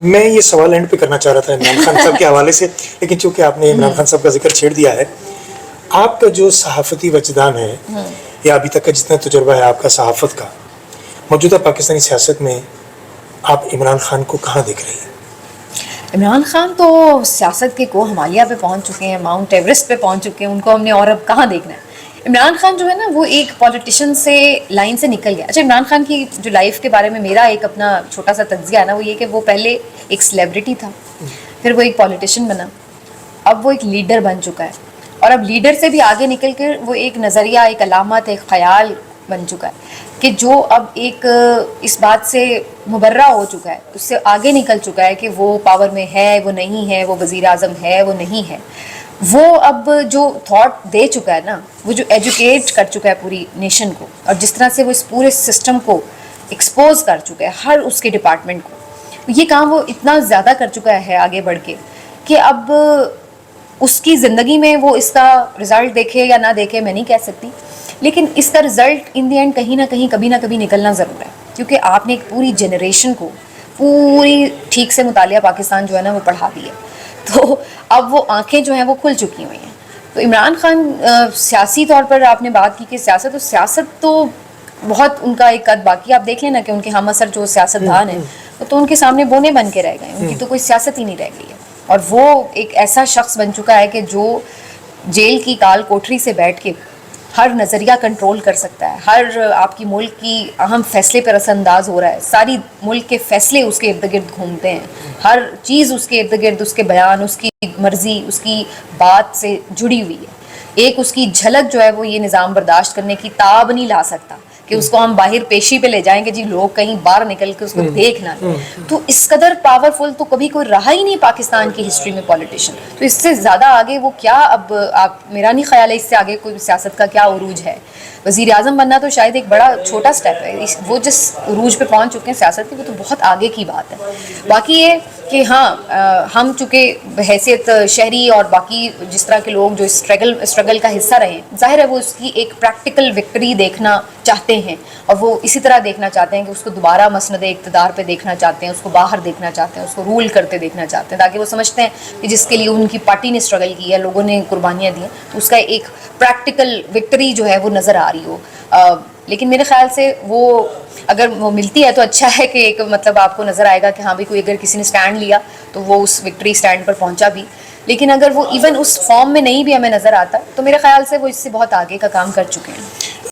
میں یہ سوال اینڈ پہ کرنا چاہ رہا تھا عمران خان صاحب کے حوالے سے، لیکن چونکہ آپ نے عمران خان صاحب کا ذکر چھیڑ دیا ہے، آپ کا جو صحافتی وجدان ہے یا ابھی تک کا جتنا تجربہ ہے آپ کا صحافت کا، موجودہ پاکستانی سیاست میں آپ عمران خان کو کہاں دیکھ رہی ہیں؟ عمران خان تو سیاست کے کو ہمالیہ پہ پہنچ چکے ہیں، ماؤنٹ ایوریسٹ پہ پہنچ چکے ہیں، ان کو ہم نے اور اب کہاں دیکھنا ہے. عمران خان جو ہے نا وہ ایک پولیٹیشین سے لائن سے نکل گیا. اچھا، عمران خان کی جو لائف کے بارے میں میرا ایک اپنا چھوٹا سا تجزیہ ہے نا، وہ یہ کہ وہ پہلے ایک سیلیبریٹی تھا، پھر وہ ایک پولیٹیشین بنا، اب وہ ایک لیڈر بن چکا ہے، اور اب لیڈر سے بھی آگے نکل کر وہ ایک نظریہ، ایک علامت، ایک خیال بن چکا ہے کہ جو اب ایک اس بات سے مبرہ ہو چکا ہے، اس سے آگے نکل چکا ہے کہ وہ پاور میں ہے، وہ نہیں ہے، وہ وزیر اعظم ہے، وہ نہیں ہے. وہ اب جو تھاٹ دے چکا ہے نا، وہ جو ایجوکیٹ کر چکا ہے پوری نیشن کو، اور جس طرح سے وہ اس پورے سسٹم کو ایکسپوز کر چکا ہے، ہر اس کے ڈپارٹمنٹ کو، یہ کام وہ اتنا زیادہ کر چکا ہے آگے بڑھ کے کہ اب اس کی زندگی میں وہ اس کا رزلٹ دیکھے یا نہ دیکھے میں نہیں کہہ سکتی، لیکن اس کا رزلٹ ان دی اینڈ کہیں نہ کہیں کبھی نہ کبھی نکلنا ضرور ہے، کیونکہ آپ نے ایک پوری جنریشن کو پوری ٹھیک سے مطالعہ پاکستان جو ہے نا وہ پڑھا دی ہے. تو اب وہ آنکھیں جو ہیں وہ کھل چکی ہوئی ہیں. تو عمران خان سیاسی طور پر آپ نے بات کی کہ سیاست تو بہت ان کا ایک قد باقی. آپ دیکھ لیں نا کہ ان کے ہم اثر جو سیاست دان ہیں تو ان کے سامنے بونے بن کے رہ گئے، ان کی تو کوئی سیاست ہی نہیں رہ گئی ہے. اور وہ ایک ایسا شخص بن چکا ہے کہ جو جیل کی کال کوٹری سے بیٹھ کے ہر نظریہ کنٹرول کر سکتا ہے، ہر آپ کی ملک کی اہم فیصلے پر اثر انداز ہو رہا ہے، ساری ملک کے فیصلے اس کے ارد گرد گھومتے ہیں، ہر چیز اس کے ارد گرد، اس کے بیان، اس کی مرضی، اس کی بات سے جڑی ہوئی ہے. ایک اس کی جھلک جو ہے وہ یہ نظام برداشت کرنے کی تاب نہیں لا سکتا کہ اس کو ہم باہر پیشی پہ لے جائیں گے جی لوگ کہیں باہر نکل کے اس کو دیکھ نہ لیں. تو اس قدر پاورفل تو کبھی کوئی رہا ہی نہیں پاکستان کی ہسٹری میں پولیٹیشین. تو اس سے زیادہ آگے وہ کیا، اب آپ میرا نہیں خیال ہے اس سے آگے کوئی سیاست کا کیا عروج ہے. وزیر اعظم بننا تو شاید ایک بڑا چھوٹا سٹیپ ہے، وہ جس عروج پہ پہنچ چکے ہیں سیاست کی وہ تو بہت آگے کی بات ہے. باقی یہ کہ ہاں ہم چونکہ بحیثیت شہری اور باقی جس طرح کے لوگ جو اسٹرگل کا حصہ رہے ہیں، ظاہر ہے وہ اس کی ایک پریکٹیکل وکٹری دیکھنا چاہتے ہیں، اور وہ اسی طرح دیکھنا چاہتے ہیں کہ اس کو دوبارہ مسند اقتدار پہ دیکھنا چاہتے ہیں، اس کو باہر دیکھنا چاہتے ہیں، اس کو رول کرتے دیکھنا چاہتے ہیں، تاکہ وہ سمجھتے ہیں کہ جس کے لیے ان کی پارٹی نے اسٹرگل کی ہے، لوگوں نے قربانیاں دی ہیں، تو اس کا ایک پریکٹیکل وکٹری جو ہے وہ نظر آ رہی ہو. لیکن میرے خیال سے وہ اگر وہ ملتی ہے تو اچھا ہے کہ ایک مطلب آپ کو نظر آئے گا کہ ہاں بھی کوئی اگر کسی نے سٹینڈ لیا تو وہ اس وکٹری سٹینڈ پر پہنچا بھی. لیکن اگر وہ ایون اس فارم میں نہیں بھی ہمیں نظر آتا تو میرے خیال سے وہ اس سے بہت آگے کا کام کر چکے ہیں.